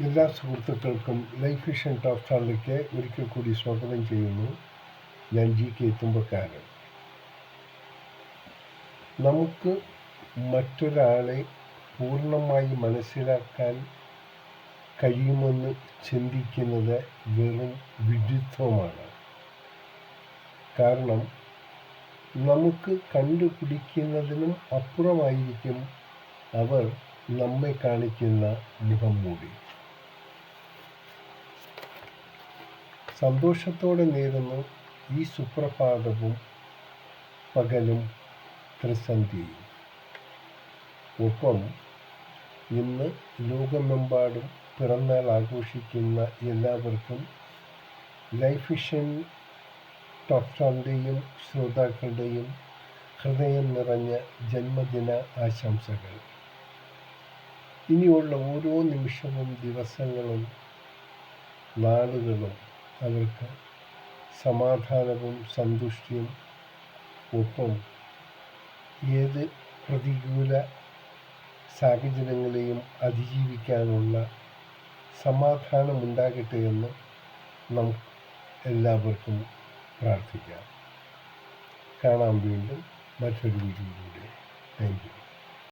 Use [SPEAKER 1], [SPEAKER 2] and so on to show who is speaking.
[SPEAKER 1] എല്ലാ സുഹൃത്തുക്കൾക്കും life vision talk സ്റ്റാറിലേക്ക് ഒരിക്കൽ കൂടി സ്വാഗതം ചെയ്യുന്നു. ഞാൻ GK തുമ്പക്കാരൻ. നമുക്ക് മറ്റൊരാളെ പൂർണ്ണമായി മനസ്സിലാക്കാൻ കഴിയുമെന്ന് ചിന്തിക്കുന്നത് വെറും വിഡ്ഢിത്തമാണ്. കാരണം നമുക്ക് കണ്ടുപിടിക്കുന്നതിനും അപ്പുറമായിരിക്കും അവർ നമ്മെ കാണിക്കുന്ന മുഖം മൂടി. സന്തോഷത്തോടെ നേരുന്നു ഈ സുപ്രഭാതവും പകലും ത്രിസന്ധ്യയും. ഒപ്പം ഇന്ന് ലോകമെമ്പാടും പിറന്നാൾ ആഘോഷിക്കുന്ന എല്ലാവർക്കും ലൈഫ് വിഷൻ ടോക്ക് സ്റ്റാറിൻ്റെയും ശ്രോതാക്കളുടെയും ഹൃദയം നിറഞ്ഞ ജന്മദിന ആശംസകൾ. ഇനിയുള്ള ഓരോ നിമിഷവും ദിവസങ്ങളും നാളുകളും അവർക്ക് സമാധാനവും സന്തുഷ്ടിയും ഒപ്പം ഏത് പ്രതികൂല സാഹചര്യങ്ങളെയും അതിജീവിക്കാനുള്ള സമാധാനമുണ്ടാകട്ടെ എന്ന് നമുക്ക് എല്ലാവർക്കും പ്രാർത്ഥിക്കാം. കാണാം വീണ്ടും മറ്റൊരു വീഡിയോയിലൂടെ. Thank you.